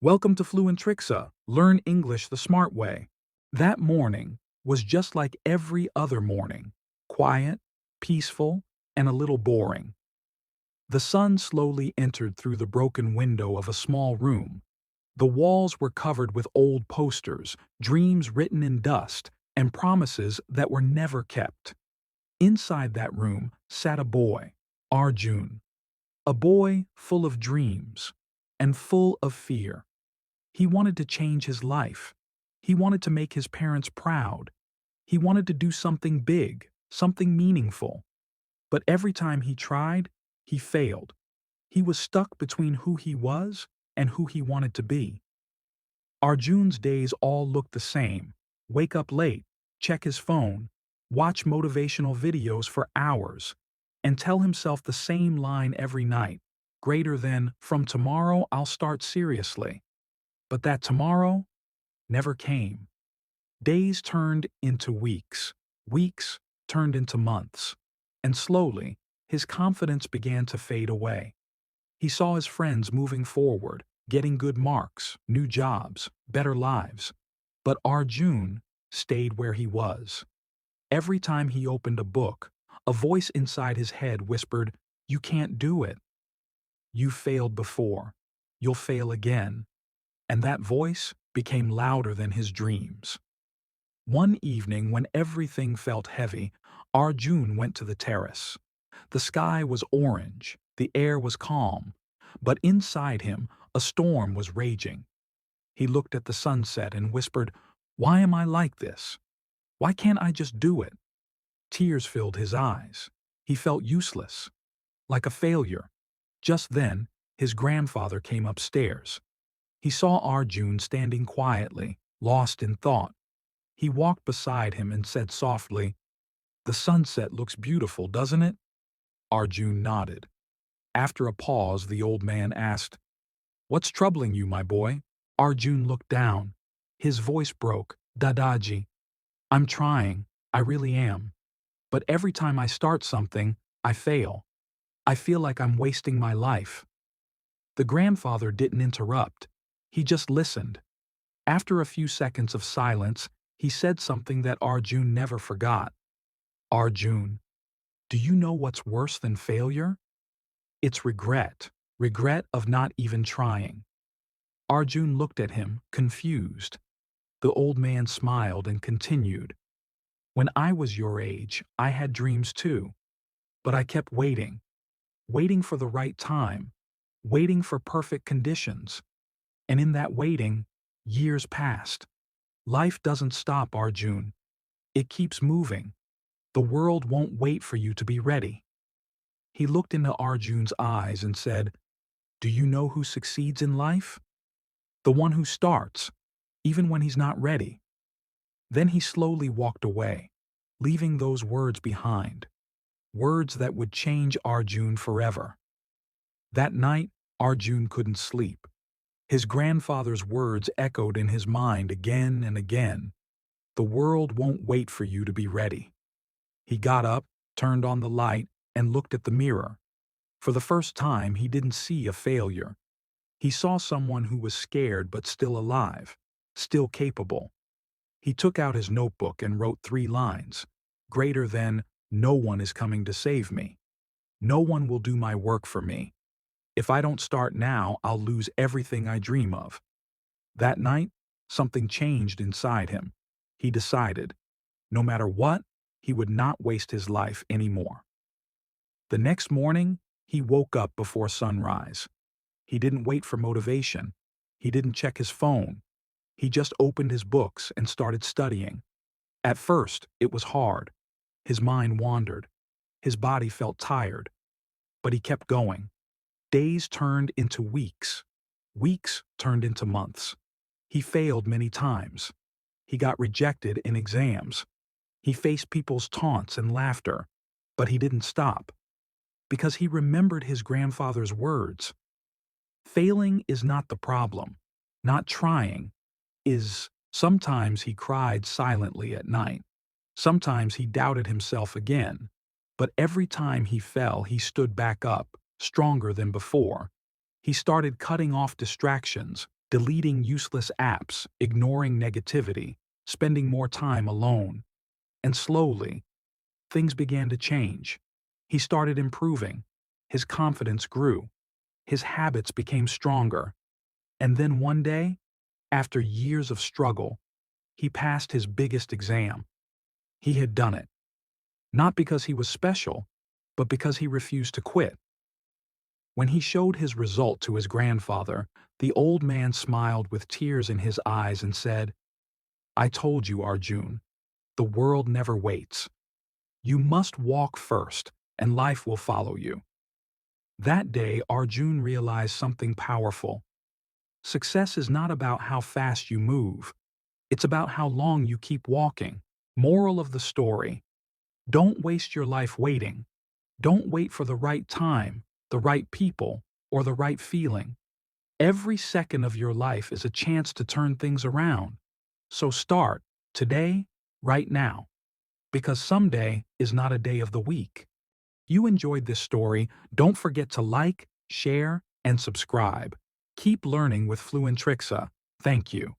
Welcome to Fluentrixa. Learn English the smart way. That morning was just like every other morning, quiet, peaceful, and a little boring. The sun slowly entered through the broken window of a small room. The walls were covered with old posters, dreams written in dust, and promises that were never kept. Inside that room sat a boy, Arjun, a boy full of dreams and full of fear. He wanted to change his life. He wanted to make his parents proud. He wanted to do something big, something meaningful. But every time he tried, he failed. He was stuck between who he was and who he wanted to be. Arjun's days all looked the same. Wake up late, check his phone, watch motivational videos for hours, and tell himself the same line every night, greater than, "From tomorrow I'll start seriously." But that tomorrow never came. Days turned into weeks. Weeks turned into months. And slowly, his confidence began to fade away. He saw his friends moving forward, getting good marks, new jobs, better lives. But Arjun stayed where he was. Every time he opened a book, a voice inside his head whispered, "You can't do it. You failed before. You'll fail again." And that voice became louder than his dreams. One evening, when everything felt heavy, Arjun went to the terrace. The sky was orange, the air was calm, but inside him a storm was raging. He looked at the sunset and whispered, "Why am I like this? Why can't I just do it?" Tears filled his eyes. He felt useless, like a failure. Just then, his grandfather came upstairs. He saw Arjun standing quietly, lost in thought. He walked beside him and said softly, "The sunset looks beautiful, doesn't it?" Arjun nodded. After a pause, the old man asked, "What's troubling you, my boy?" Arjun looked down. His voice broke. "Dadaji, I'm trying, I really am. But every time I start something, I fail. I feel like I'm wasting my life." The grandfather didn't interrupt. He just listened. After a few seconds of silence, he said something that Arjun never forgot. "Arjun, do you know what's worse than failure? It's regret. Regret of not even trying." Arjun looked at him, confused. The old man smiled and continued, "When I was your age, I had dreams too. But I kept waiting. Waiting for the right time. Waiting for perfect conditions. And in that waiting, years passed. Life doesn't stop, Arjun. It keeps moving. The world won't wait for you to be ready." He looked into Arjun's eyes and said, "Do you know who succeeds in life? The one who starts, even when he's not ready." Then he slowly walked away, leaving those words behind. Words that would change Arjun forever. That night, Arjun couldn't sleep. His grandfather's words echoed in his mind again and again. "The world won't wait for you to be ready." He got up, turned on the light, and looked at the mirror. For the first time, he didn't see a failure. He saw someone who was scared but still alive, still capable. He took out his notebook and wrote 3 lines. Greater than, "No one is coming to save me. No one will do my work for me. If I don't start now, I'll lose everything I dream of." That night, something changed inside him. He decided, no matter what, he would not waste his life anymore. The next morning, he woke up before sunrise. He didn't wait for motivation. He didn't check his phone. He just opened his books and started studying. At first, it was hard. His mind wandered. His body felt tired. But he kept going. Days turned into weeks. Weeks turned into months. He failed many times. He got rejected in exams. He faced people's taunts and laughter. But he didn't stop. Because he remembered his grandfather's words. Failing is not the problem. Not trying is. Sometimes he cried silently at night. Sometimes he doubted himself again. But every time he fell, he stood back up, stronger than before. He started cutting off distractions, deleting useless apps, ignoring negativity, spending more time alone. And slowly, things began to change. He started improving. His confidence grew. His habits became stronger. And then one day, after years of struggle, he passed his biggest exam. He had done it, not because he was special, but because he refused to quit. When he showed his result to his grandfather, the old man smiled with tears in his eyes and said, "I told you, Arjun, the world never waits. You must walk first, and life will follow you." That day, Arjun realized something powerful. Success is not about how fast you move. It's about how long you keep walking. Moral of the story: don't waste your life waiting. Don't wait for the right time, the right people, or the right feeling. Every second of your life is a chance to turn things around. So start, today, right now, because someday is not a day of the week. If you enjoyed this story, don't forget to like, share, and subscribe. Keep learning with Fluentrixa. Thank you.